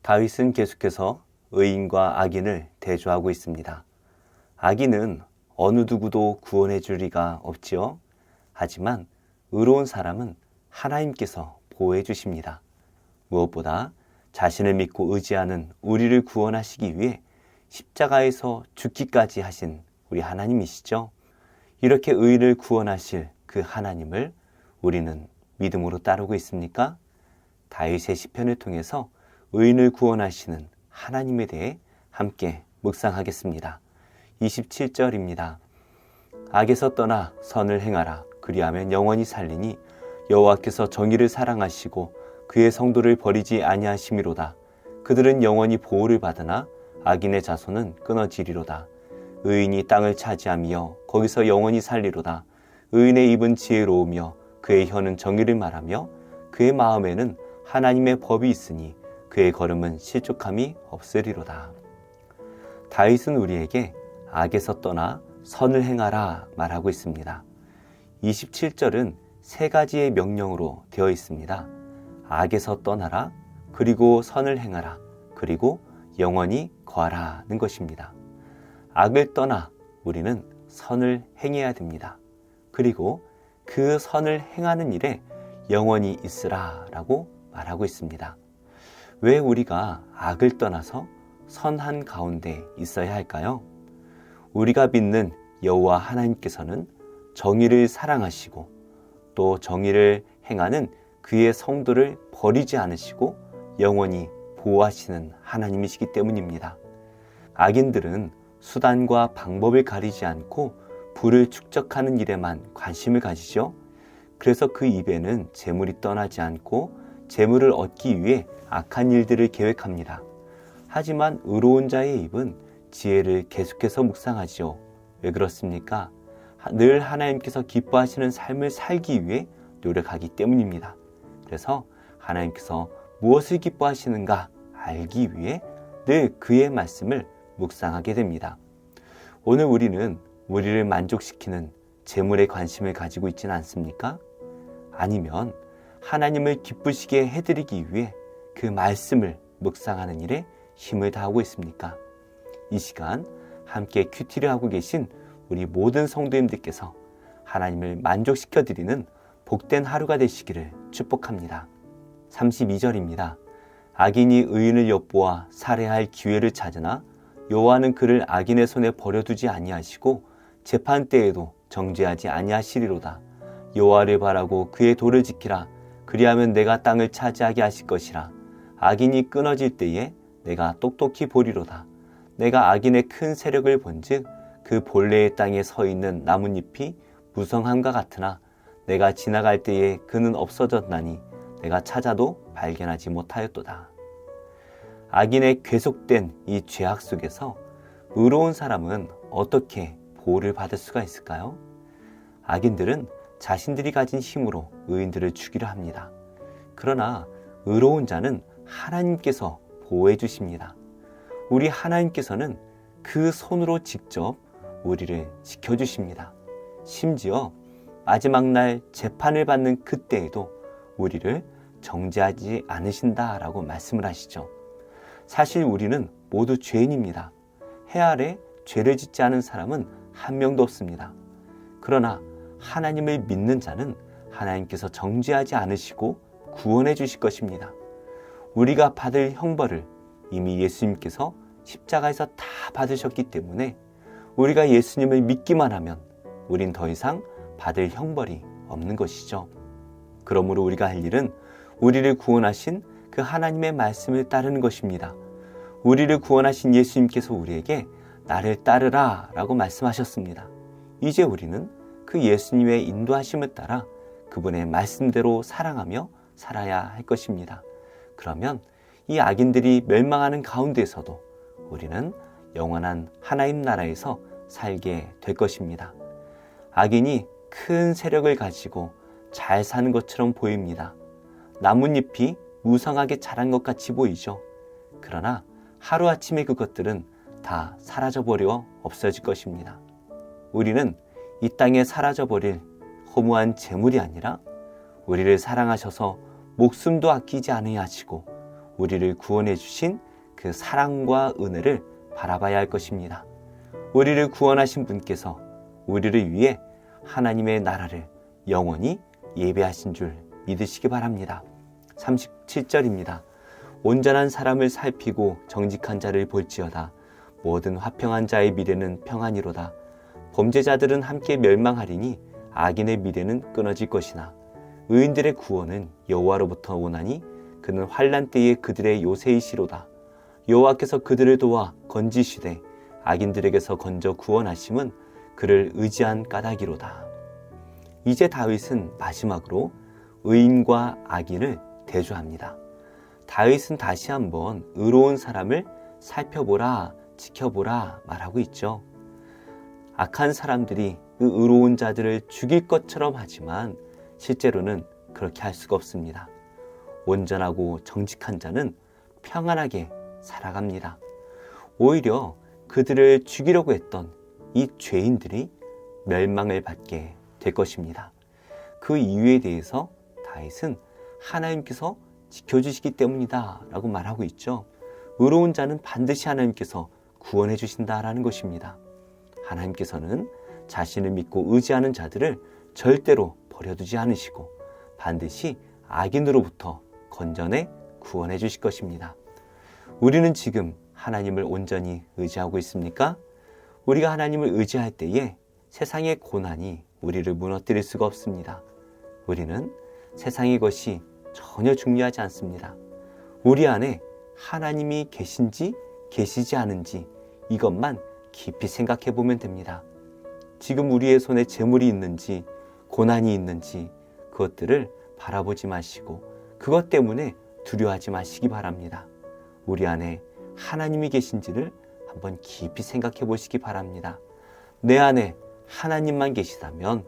다윗은 계속해서 의인과 악인을 대조하고 있습니다. 악인은 어느 누구도 구원해 줄 리가 없지요. 하지만 의로운 사람은 하나님께서 보호해 주십니다. 무엇보다 자신을 믿고 의지하는 우리를 구원하시기 위해 십자가에서 죽기까지 하신 우리 하나님이시죠. 이렇게 의인을 구원하실 그 하나님을 우리는 믿음으로 따르고 있습니까? 다윗의 시편을 통해서 의인을 구원하시는 하나님에 대해 함께 묵상하겠습니다. 27절입니다. 악에서 떠나 선을 행하라. 그리하면 영원히 살리니 여호와께서 정의를 사랑하시고 그의 성도를 버리지 아니하심이로다. 그들은 영원히 보호를 받으나 악인의 자손은 끊어지리로다. 의인이 땅을 차지하며 거기서 영원히 살리로다. 의인의 입은 지혜로우며 그의 혀는 정의를 말하며 그의 마음에는 하나님의 법이 있으니 그의 걸음은 실족함이 없으리로다. 다윗은 우리에게 악에서 떠나 선을 행하라 말하고 있습니다. 27절은 세 가지의 명령으로 되어 있습니다. 악에서 떠나라, 그리고 선을 행하라, 그리고 영원히 거하라는 것입니다. 악을 떠나 우리는 선을 행해야 됩니다. 그리고 그 선을 행하는 일에 영원히 있으라 라고 말하고 있습니다. 왜 우리가 악을 떠나서 선한 가운데 있어야 할까요? 우리가 믿는 여호와 하나님께서는 정의를 사랑하시고 또 정의를 행하는 그의 성도를 버리지 않으시고 영원히 보호하시는 하나님이시기 때문입니다. 악인들은 수단과 방법을 가리지 않고 부를 축적하는 일에만 관심을 가지죠. 그래서 그 입에는 재물이 떠나지 않고 재물을 얻기 위해 악한 일들을 계획합니다. 하지만 의로운 자의 입은 지혜를 계속해서 묵상하지요. 왜 그렇습니까? 늘 하나님께서 기뻐하시는 삶을 살기 위해 노력하기 때문입니다. 그래서 하나님께서 무엇을 기뻐하시는가 알기 위해 늘 그의 말씀을 묵상하게 됩니다. 오늘 우리는 우리를 만족시키는 재물에 관심을 가지고 있지는 않습니까? 아니면 하나님을 기쁘시게 해드리기 위해 그 말씀을 묵상하는 일에 힘을 다하고 있습니까? 이 시간 함께 큐티를 하고 계신 우리 모든 성도님들께서 하나님을 만족시켜드리는 복된 하루가 되시기를 축복합니다. 32절입니다. 악인이 의인을 엿보아 살해할 기회를 찾으나 여호와는 그를 악인의 손에 버려두지 아니하시고 재판 때에도 정죄하지 아니하시리로다. 여호와를 바라고 그의 도를 지키라. 그리하면 내가 땅을 차지하게 하실 것이라. 악인이 끊어질 때에 내가 똑똑히 보리로다. 내가 악인의 큰 세력을 본즉 그 본래의 땅에 서 있는 나뭇잎이 무성함과 같으나 내가 지나갈 때에 그는 없어졌나니 내가 찾아도 발견하지 못하였도다. 악인의 계속된 이 죄악 속에서 의로운 사람은 어떻게 보호를 받을 수가 있을까요? 악인들은 자신들이 가진 힘으로 의인들을 죽이려 합니다. 그러나 의로운 자는 하나님께서 보호해 주십니다. 우리 하나님께서는 그 손으로 직접 우리를 지켜주십니다. 심지어 마지막 날 재판을 받는 그때에도 우리를 정죄하지 않으신다라고 말씀을 하시죠. 사실 우리는 모두 죄인입니다. 해 아래 죄를 짓지 않은 사람은 한 명도 없습니다. 그러나 하나님을 믿는 자는 하나님께서 정죄하지 않으시고 구원해 주실 것입니다. 우리가 받을 형벌을 이미 예수님께서 십자가에서 다 받으셨기 때문에 우리가 예수님을 믿기만 하면 우린 더 이상 받을 형벌이 없는 것이죠. 그러므로 우리가 할 일은 우리를 구원하신 그 하나님의 말씀을 따르는 것입니다. 우리를 구원하신 예수님께서 우리에게 나를 따르라 라고 말씀하셨습니다. 이제 우리는 그 예수님의 인도하심을 따라 그분의 말씀대로 사랑하며 살아야 할 것입니다. 그러면 이 악인들이 멸망하는 가운데서도 우리는 영원한 하나님 나라에서 살게 될 것입니다. 악인이 큰 세력을 가지고 잘 사는 것처럼 보입니다. 나뭇잎이 무성하게 자란 것 같이 보이죠. 그러나 하루아침에 그것들은 다 사라져버려 없어질 것입니다. 우리는 이 땅에 사라져버릴 허무한 재물이 아니라 우리를 사랑하셔서 목숨도 아끼지 않으려 하시고 우리를 구원해 주신 그 사랑과 은혜를 바라봐야 할 것입니다. 우리를 구원하신 분께서 우리를 위해 하나님의 나라를 영원히 예배하신 줄 믿으시기 바랍니다. 37절입니다. 온전한 사람을 살피고 정직한 자를 볼지어다. 모든 화평한 자의 미래는 평안이로다. 범죄자들은 함께 멸망하리니 악인의 미래는 끊어질 것이나 의인들의 구원은 여호와로부터 오나니 그는 환난 때에 그들의 요새이시로다. 여호와께서 그들을 도와 건지시되 악인들에게서 건져 구원하심은 그를 의지한 까닭이로다. 이제 다윗은 마지막으로 의인과 악인을 대조합니다. 다윗은 다시 한번 의로운 사람을 살펴보라, 지켜보라 말하고 있죠. 악한 사람들이 그 의로운 자들을 죽일 것처럼 하지만 실제로는 그렇게 할 수가 없습니다. 온전하고 정직한 자는 평안하게 살아갑니다. 오히려 그들을 죽이려고 했던 이 죄인들이 멸망을 받게 될 것입니다. 그 이유에 대해서 다윗은 하나님께서 지켜주시기 때문이다 라고 말하고 있죠. 의로운 자는 반드시 하나님께서 구원해 주신다라는 것입니다. 하나님께서는 자신을 믿고 의지하는 자들을 절대로 버려두지 않으시고 반드시 악인으로부터 건져내 구원해 주실 것입니다. 우리는 지금 하나님을 온전히 의지하고 있습니까? 우리가 하나님을 의지할 때에 세상의 고난이 우리를 무너뜨릴 수가 없습니다. 우리는 세상의 것이 전혀 중요하지 않습니다. 우리 안에 하나님이 계신지 계시지 않은지 이것만 깊이 생각해 보면 됩니다. 지금 우리의 손에 재물이 있는지 고난이 있는지 그것들을 바라보지 마시고 그것 때문에 두려워하지 마시기 바랍니다. 우리 안에 하나님이 계신지를 한번 깊이 생각해 보시기 바랍니다. 내 안에 하나님만 계시다면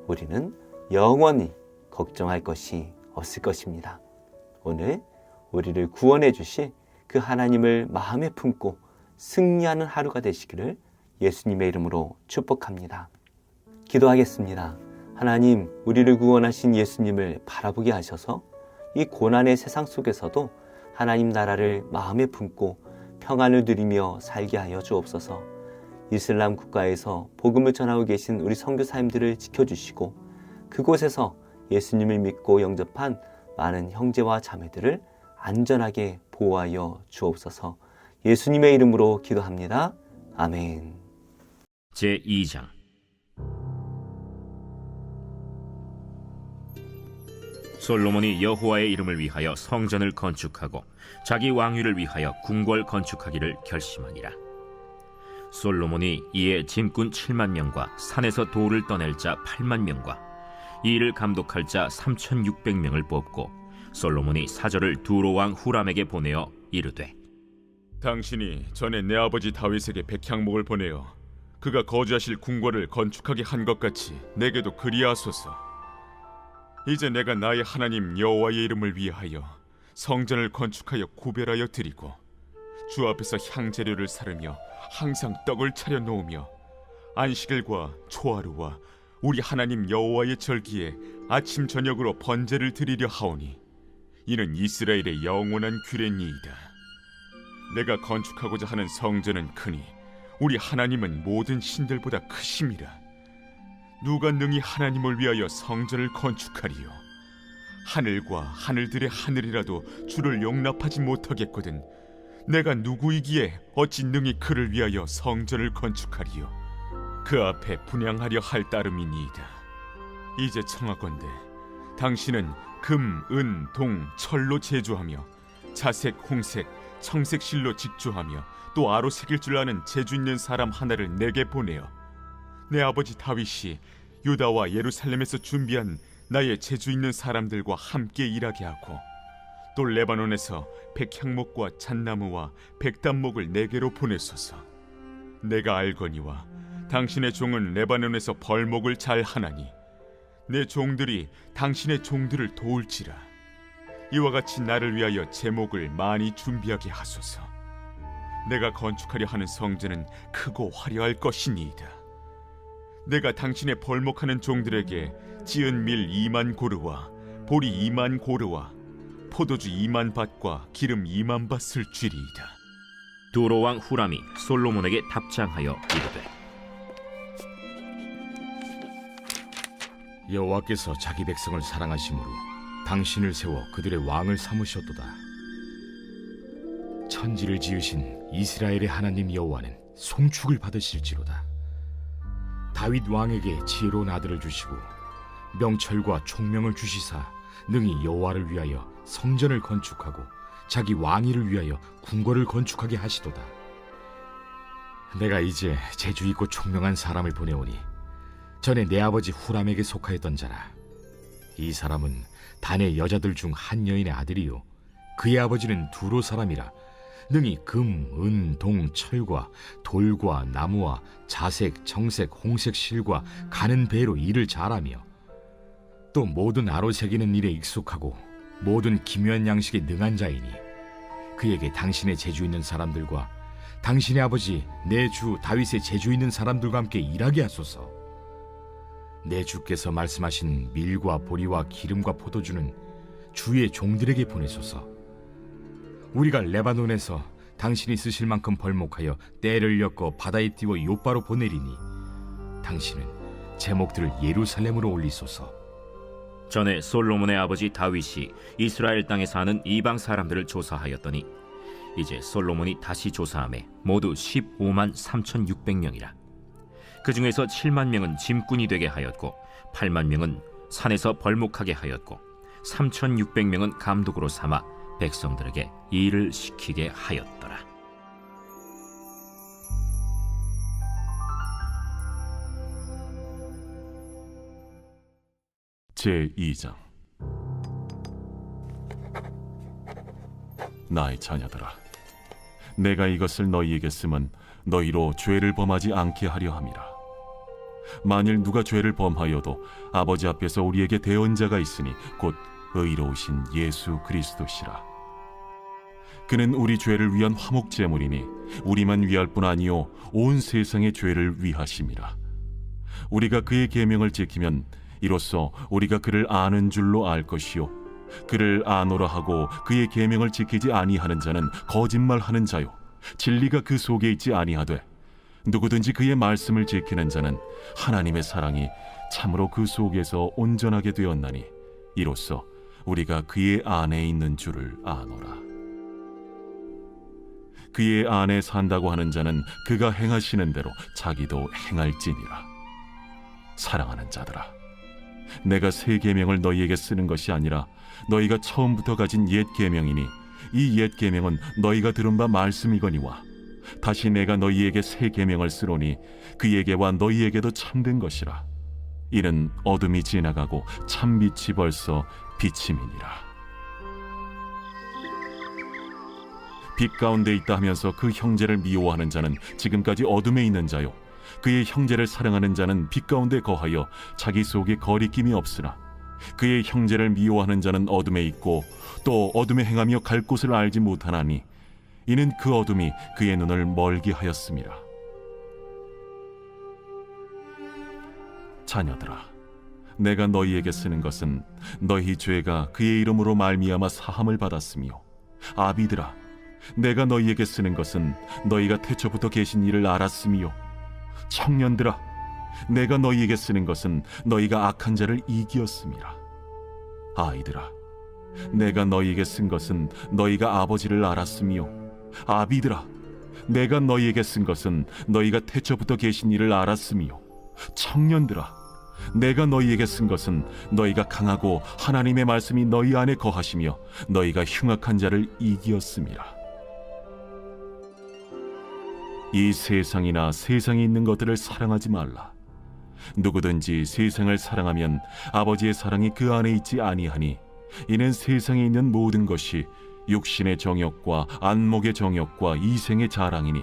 우리는 영원히 걱정할 것이 없을 것입니다. 오늘 우리를 구원해 주실 그 하나님을 마음에 품고 승리하는 하루가 되시기를 예수님의 이름으로 축복합니다. 기도하겠습니다. 하나님, 우리를 구원하신 예수님을 바라보게 하셔서 이 고난의 세상 속에서도 하나님 나라를 마음에 품고 평안을 누리며 살게 하여 주옵소서. 이슬람 국가에서 복음을 전하고 계신 우리 선교사님들을 지켜주시고 그곳에서 예수님을 믿고 영접한 많은 형제와 자매들을 안전하게 보호하여 주옵소서. 예수님의 이름으로 기도합니다. 아멘. 제2장 솔로몬이 여호와의 이름을 위하여 성전을 건축하고 자기 왕위를 위하여 궁궐 건축하기를 결심하니라. 솔로몬이 이에 짐꾼 7만 명과 산에서 돌을 떠낼 자 8만 명과 이 일을 감독할 자 3,600명을 뽑고 솔로몬이 사절을 두로 왕 후람에게 보내어 이르되 당신이 전에 내 아버지 다윗에게 백향목을 보내어 그가 거주하실 궁궐을 건축하게 한 것 같이 내게도 그리하소서. 이제 내가 나의 하나님 여호와의 이름을 위하여 성전을 건축하여 구별하여 드리고 주 앞에서 향재료를 사르며 항상 떡을 차려 놓으며 안식일과 초하루와 우리 하나님 여호와의 절기에 아침 저녁으로 번제를 드리려 하오니 이는 이스라엘의 영원한 규례니이다. 내가 건축하고자 하는 성전은 크니 우리 하나님은 모든 신들보다 크심이라. 누가 능히 하나님을 위하여 성전을 건축하리요? 하늘과 하늘들의 하늘이라도 주를 용납하지 못하겠거든 내가 누구이기에 어찌 능히 그를 위하여 성전을 건축하리요? 그 앞에 분향하려 할 따름이니이다. 이제 청하건대 당신은 금, 은, 동, 철로 제조하며 자색, 홍색, 청색 실로 직조하며 또 아로 새길 줄 아는 재주 있는 사람 하나를 내게 보내어 내 아버지 다윗이 유다와 예루살렘에서 준비한 나의 재주 있는 사람들과 함께 일하게 하고 또 레바논에서 백향목과 잣나무와 백단목을 내게로 보내소서. 내가 알거니와 당신의 종은 레바논에서 벌목을 잘 하나니 내 종들이 당신의 종들을 도울지라. 이와 같이 나를 위하여 제목을 많이 준비하게 하소서. 내가 건축하려 하는 성전은 크고 화려할 것이니이다. 내가 당신의 벌목하는 종들에게 지은 밀 2만 고르와 보리 2만 고르와 포도주 2만 밭과 기름 2만 밭을 주리이다. 두로 왕 후람이 솔로몬에게 답장하여 이르되 여호와께서 자기 백성을 사랑하심으로 당신을 세워 그들의 왕을 삼으셨도다. 천지를 지으신 이스라엘의 하나님 여호와는 송축을 받으실지로다. 다윗 왕에게 지혜로운 아들을 주시고 명철과 총명을 주시사 능히 여호와를 위하여 성전을 건축하고 자기 왕위를 위하여 궁궐을 건축하게 하시도다. 내가 이제 재주 있고 총명한 사람을 보내오니 전에 내 아버지 후람에게 속하였던 자라. 이 사람은 단의 여자들 중 한 여인의 아들이요 그의 아버지는 두로 사람이라. 능히 금, 은, 동, 철과 돌과 나무와 자색, 정색, 홍색 실과 가는 배로 일을 잘하며 또 모든 아로 새기는 일에 익숙하고 모든 기묘한 양식에 능한 자이니 그에게 당신의 재주 있는 사람들과 당신의 아버지 내 주 다윗의 재주 있는 사람들과 함께 일하게 하소서. 내 주께서 말씀하신 밀과 보리와 기름과 포도주는 주의 종들에게 보내소서. 우리가 레바논에서 당신이 쓰실 만큼 벌목하여 떼를 엮어 바다에 띄워 요바로 보내리니 당신은 제목들을 예루살렘으로 올리소서. 전에 솔로몬의 아버지 다윗이 이스라엘 땅에 사는 이방 사람들을 조사하였더니 이제 솔로몬이 다시 조사하매 모두 15만 3,600명이라. 그 중에서 7만 명은 짐꾼이 되게 하였고 8만 명은 산에서 벌목하게 하였고 3,600명은 감독으로 삼아 백성들에게 일을 시키게 하였더라. 제2장. 나의 자녀들아, 내가 이것을 너희에게 쓰면 너희로 죄를 범하지 않게 하려 함이라. 만일 누가 죄를 범하여도 아버지 앞에서 우리에게 대언자가 있으니 곧 의로우신 예수 그리스도시라. 그는 우리 죄를 위한 화목 제물이니 우리만 위할 뿐 아니요 온 세상의 죄를 위하심이라. 우리가 그의 계명을 지키면 이로써 우리가 그를 아는 줄로 알 것이요 그를 아노라 하고 그의 계명을 지키지 아니하는 자는 거짓말하는 자요 진리가 그 속에 있지 아니하되 누구든지 그의 말씀을 지키는 자는 하나님의 사랑이 참으로 그 속에서 온전하게 되었나니 이로써 우리가 그의 안에 있는 줄을 아노라. 그의 안에 산다고 하는 자는 그가 행하시는 대로 자기도 행할지니라. 사랑하는 자들아, 내가 새 계명을 너희에게 쓰는 것이 아니라 너희가 처음부터 가진 옛 계명이니 이 옛 계명은 너희가 들은 바 말씀이거니와 다시 내가 너희에게 새 계명을 쓰노니 그에게와 너희에게도 참된 것이라. 이는 어둠이 지나가고 참빛이 벌써 비침이니라. 빛 가운데 있다 하면서 그 형제를 미워하는 자는 지금까지 어둠에 있는 자요 그의 형제를 사랑하는 자는 빛 가운데 거하여 자기 속에 거리낌이 없으나 그의 형제를 미워하는 자는 어둠에 있고 또 어둠에 행하며 갈 곳을 알지 못하나니 이는 그 어둠이 그의 눈을 멀게 하였음이라. 자녀들아, 내가 너희에게 쓰는 것은 너희 죄가 그의 이름으로 말미암아 사함을 받았으며 아비들아, 내가 너희에게 쓰는 것은 너희가 태초부터 계신 이를 알았으며 청년들아, 내가 너희에게 쓰는 것은 너희가 악한 자를 이기었음이라. 아이들아, 내가 너희에게 쓴 것은 너희가 아버지를 알았으며 아비들아, 내가 너희에게 쓴 것은 너희가 태초부터 계신 이를 알았으며 청년들아, 내가 너희에게 쓴 것은 너희가 강하고 하나님의 말씀이 너희 안에 거하시며 너희가 흉악한 자를 이기었음이라. 이 세상이나 세상에 있는 것들을 사랑하지 말라. 누구든지 세상을 사랑하면 아버지의 사랑이 그 안에 있지 아니하니 이는 세상에 있는 모든 것이 육신의 정욕과 안목의 정욕과 이생의 자랑이니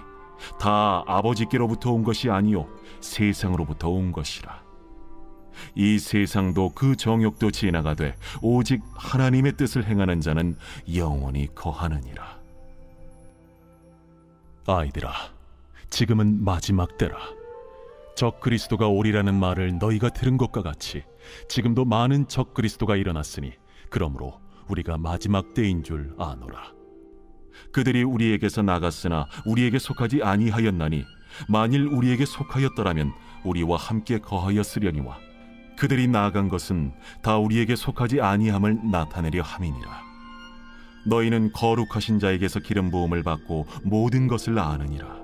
다 아버지께로부터 온 것이 아니요 세상으로부터 온 것이라. 이 세상도 그 정욕도 지나가되 오직 하나님의 뜻을 행하는 자는 영원히 거하느니라. 아이들아, 지금은 마지막 때라. 적 그리스도가 오리라는 말을 너희가 들은 것과 같이 지금도 많은 적 그리스도가 일어났으니 그러므로 우리가 마지막 때인 줄 아노라. 그들이 우리에게서 나갔으나 우리에게 속하지 아니하였나니 만일 우리에게 속하였더라면 우리와 함께 거하였으려니와 그들이 나아간 것은 다 우리에게 속하지 아니함을 나타내려 함이니라. 너희는 거룩하신 자에게서 기름 부음을 받고 모든 것을 아느니라.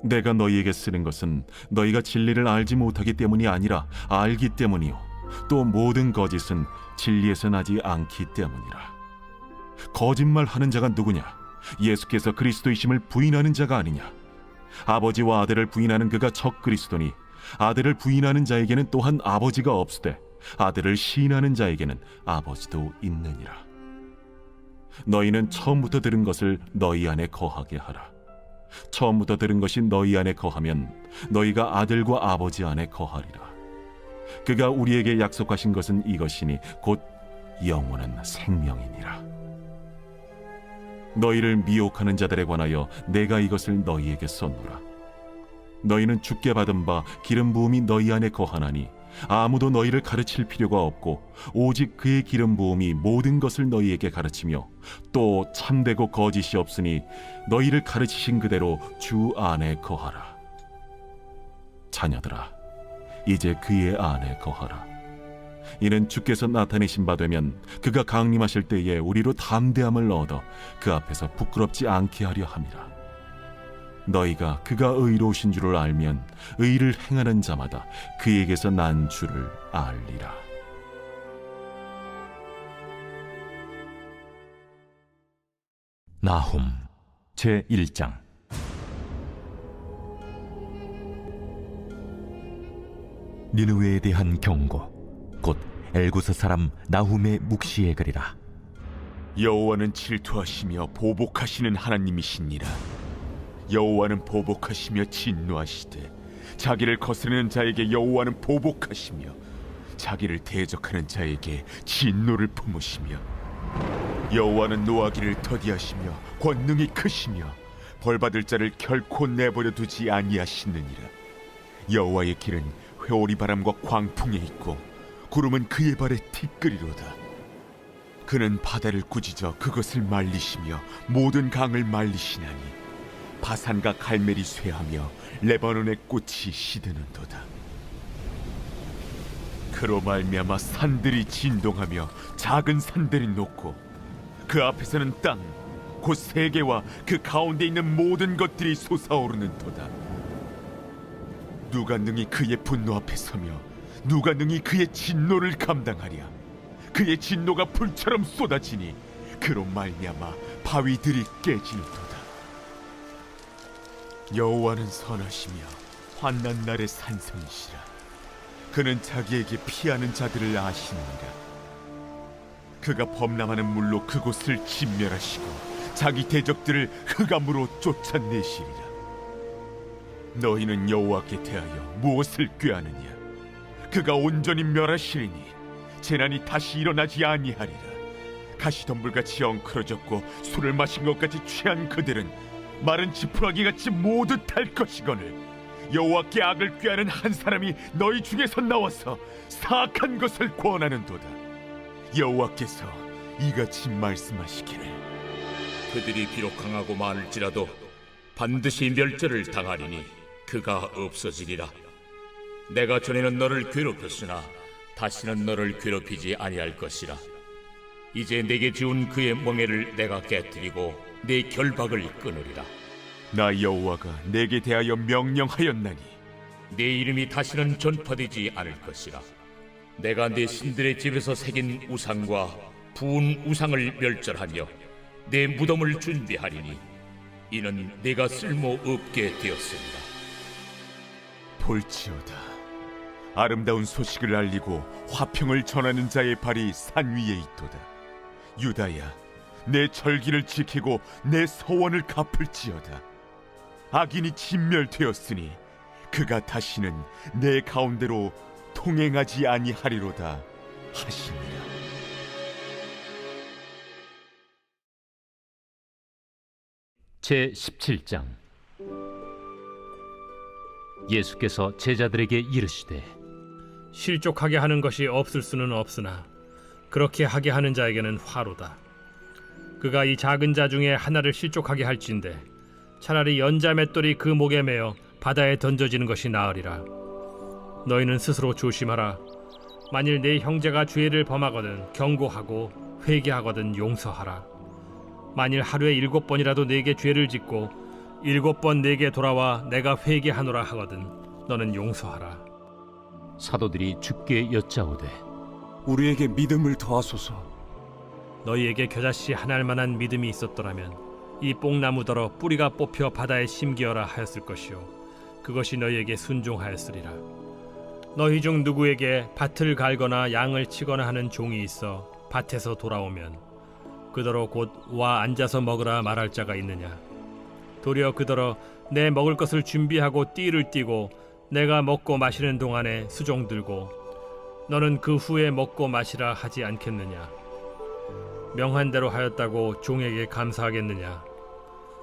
내가 너희에게 쓰는 것은 너희가 진리를 알지 못하기 때문이 아니라 알기 때문이요 또 모든 거짓은 진리에서 나지 않기 때문이라. 거짓말하는 자가 누구냐? 예수께서 그리스도이심을 부인하는 자가 아니냐? 아버지와 아들을 부인하는 그가 적 그리스도니 아들을 부인하는 자에게는 또한 아버지가 없으되 아들을 시인하는 자에게는 아버지도 있느니라. 너희는 처음부터 들은 것을 너희 안에 거하게 하라. 처음부터 들은 것이 너희 안에 거하면 너희가 아들과 아버지 안에 거하리라. 그가 우리에게 약속하신 것은 이것이니 곧 영원한 생명이니라. 너희를 미혹하는 자들에 관하여 내가 이것을 너희에게 썼노라. 너희는 주께 받은 바 기름 부음이 너희 안에 거하나니 아무도 너희를 가르칠 필요가 없고 오직 그의 기름 부음이 모든 것을 너희에게 가르치며 또 참되고 거짓이 없으니 너희를 가르치신 그대로 주 안에 거하라. 자녀들아, 이제 그의 안에 거하라. 이는 주께서 나타내신 바 되면 그가 강림하실 때에 우리로 담대함을 얻어 그 앞에서 부끄럽지 않게 하려 함이라. 너희가 그가 의로우신 줄을 알면 의를 행하는 자마다 그에게서 난 줄을 알리라. 나훔 제1장. 니느웨에 대한 경고, 곧 엘구스 사람 나훔의 묵시의 글이라. 여호와는 질투하시며 보복하시는 하나님이시니라. 여호와는 보복하시며 진노하시되 자기를 거스르는 자에게 여호와는 보복하시며 자기를 대적하는 자에게 진노를 품으시며 여호와는 노하기를 더디하시며 권능이 크시며 벌받을 자를 결코 내버려 두지 아니하시느니라. 여호와의 길은 회오리 바람과 광풍에 있고 구름은 그의 발에 티끌이로다. 그는 바다를 꾸짖어 그것을 말리시며 모든 강을 말리시나니 바산과 갈멜이 쇠하며 레바논의 꽃이 시드는도다. 그로 말미암아 산들이 진동하며 작은 산들이 녹고 그 앞에서는 땅 곧 세계와 그 가운데 있는 모든 것들이 솟아오르는도다. 누가 능히 그의 분노 앞에 서며 누가 능히 그의 진노를 감당하랴. 그의 진노가 불처럼 쏟아지니 그로 말미암아 바위들이 깨지는도다. 여호와는 선하시며 환난 날의 산성이시라. 그는 자기에게 피하는 자들을 아시느니라. 그가 범람하는 물로 그곳을 진멸하시고 자기 대적들을 흑암으로 쫓아내시리라. 너희는 여호와께 대하여 무엇을 꾀하느냐? 그가 온전히 멸하시리니 재난이 다시 일어나지 아니하리라. 가시덤불같이 엉클어졌고 술을 마신 것 같이 취한 그들은 마른 지푸라기같이 모두 탈 것이거늘 여호와께 악을 꾀하는 한 사람이 너희 중에서 나와서 사악한 것을 권하는도다. 여호와께서 이같이 말씀하시기를 그들이 비록 강하고 많을지라도 반드시 멸절을 당하리니 그가 없어지리라. 내가 전에는 너를 괴롭혔으나 다시는 너를 괴롭히지 아니할 것이라. 이제 내게 지운 그의 멍에를 내가 깨뜨리고 내 결박을 끊으리라. 나 여호와가 내게 대하여 명령하였나니 내 이름이 다시는 전파되지 않을 것이라. 내가 내 신들의 집에서 새긴 우상과 부은 우상을 멸절하며 내 무덤을 준비하리니 이는 내가 쓸모없게 되었습니다. 볼지어다, 아름다운 소식을 알리고 화평을 전하는 자의 발이 산 위에 있도다. 유다야, 내 절기를 지키고 내 서원을 갚을지어다. 악인이 진멸되었으니 그가 다시는 내 가운데로 통행하지 아니하리로다 하시니라. 제17장. 예수께서 제자들에게 이르시되 실족하게 하는 것이 없을 수는 없으나 그렇게 하게 하는 자에게는 화로다. 그가 이 작은 자 중에 하나를 실족하게 할진대 차라리 연자 맷돌이 그 목에 매어 바다에 던져지는 것이 나으리라. 너희는 스스로 조심하라. 만일 네 형제가 죄를 범하거든 경고하고 회개하거든 용서하라. 만일 하루에 7번이라도 네게 죄를 짓고 7번 네게 돌아와 내가 회개하노라 하거든 너는 용서하라. 사도들이 주께 여짜오되 우리에게 믿음을 더하소서. 너희에게 겨자씨 하나할 만한 믿음이 있었더라면 이 뽕나무더러 뿌리가 뽑혀 바다에 심기어라 하였을 것이요 그것이 너희에게 순종하였으리라. 너희 중 누구에게 밭을 갈거나 양을 치거나 하는 종이 있어 밭에서 돌아오면 그더러 곧 와 앉아서 먹으라 말할 자가 있느냐? 도리어 그더러 내 먹을 것을 준비하고 띠를 띠고 내가 먹고 마시는 동안에 수종 들고 너는 그 후에 먹고 마시라 하지 않겠느냐? 명한 대로 하였다고 종에게 감사하겠느냐?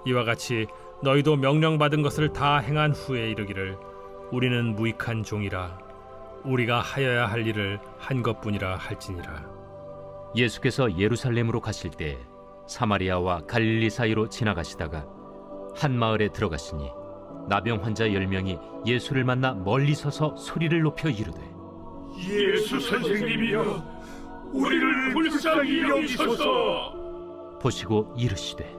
이와 같이 너희도 명령받은 것을 다 행한 후에 이르기를 우리는 무익한 종이라 우리가 하여야 할 일을 한 것뿐이라 할지니라. 예수께서 예루살렘으로 가실 때 사마리아와 갈릴리 사이로 지나가시다가 한 마을에 들어가시니 나병 환자 10명이 예수를 만나 멀리 서서 소리를 높여 이르되 예수 선생님이여 우리를 불쌍히 여기소서. 보시고 이르시되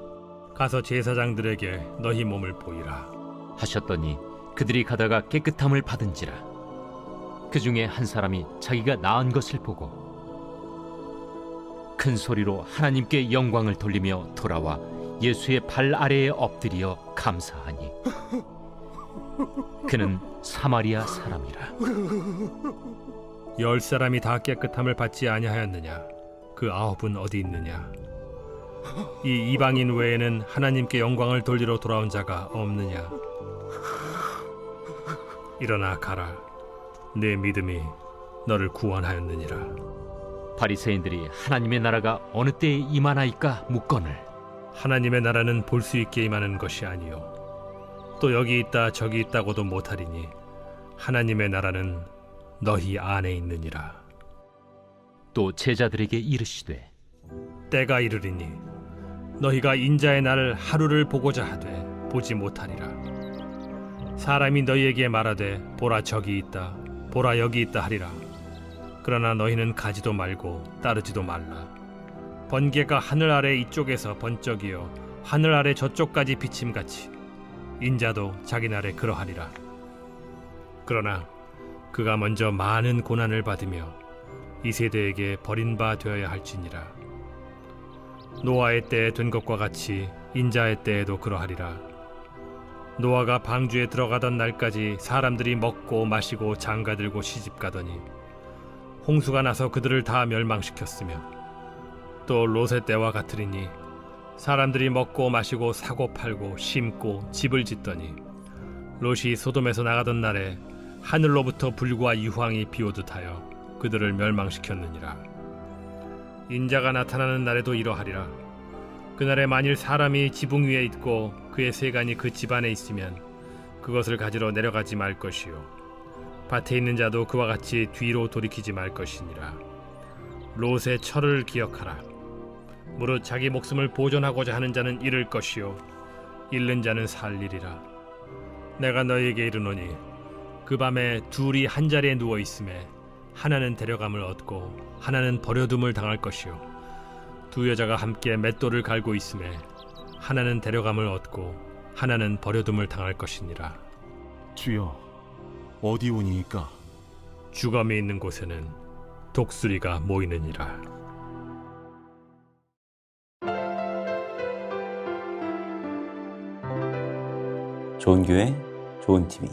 가서 제사장들에게 너희 몸을 보이라 하셨더니 그들이 가다가 깨끗함을 받은지라. 그 중에 한 사람이 자기가 나은 것을 보고 큰 소리로 하나님께 영광을 돌리며 돌아와 예수의 발 아래에 엎드려 감사하니 그는 사마리아 사람이라. 10사람이 다 깨끗함을 받지 아니하였느냐? 그 9은 어디 있느냐? 이 이방인 외에는 하나님께 영광을 돌리러 돌아온 자가 없느냐? 일어나 가라. 내 믿음이 너를 구원하였느니라. 바리새인들이 하나님의 나라가 어느 때에 임하나이까 묻거늘 하나님의 나라는 볼 수 있게 임하는 것이 아니요 또 여기 있다 저기 있다고도 못하리니 하나님의 나라는 너희 안에 있느니라. 또 제자들에게 이르시되 때가 이르리니 너희가 인자의 날 하루를 보고자 하되 보지 못하리라. 사람이 너희에게 말하되 보라 저기 있다 보라 여기 있다 하리라. 그러나 너희는 가지도 말고 따르지도 말라. 번개가 하늘 아래 이쪽에서 번쩍이어 하늘 아래 저쪽까지 비침같이 인자도 자기 날에 그러하리라. 그러나 그가 먼저 많은 고난을 받으며 이 세대에게 버린 바 되어야 할지니라. 노아의 때에 된 것과 같이 인자의 때에도 그러하리라. 노아가 방주에 들어가던 날까지 사람들이 먹고 마시고 장가들고 시집가더니 홍수가 나서 그들을 다 멸망시켰으며 또 롯의 때와 같으리니 사람들이 먹고 마시고 사고 팔고 심고 집을 짓더니 롯이 소돔에서 나가던 날에 하늘로부터 불과 유황이 비오듯하여 그들을 멸망시켰느니라. 인자가 나타나는 날에도 이러하리라. 그날에 만일 사람이 지붕 위에 있고 그의 세간이 그 집 안에 있으면 그것을 가지러 내려가지 말 것이요 밭에 있는 자도 그와 같이 뒤로 돌이키지 말 것이니라. 롯의 철을 기억하라. 무릇 자기 목숨을 보존하고자 하는 자는 잃을 것이요 잃는 자는 살리리라. 내가 너희에게 이르노니 그 밤에 둘이 한 자리에 누워 있음에 하나는 데려감을 얻고 하나는 버려둠을 당할 것이요 두 여자가 함께 맷돌을 갈고 있음에 하나는 데려감을 얻고 하나는 버려둠을 당할 것이니라. 주여, 어디 오니이까? 주검이 있는 곳에는 독수리가 모이느니라. 좋은 교회, 좋은 TV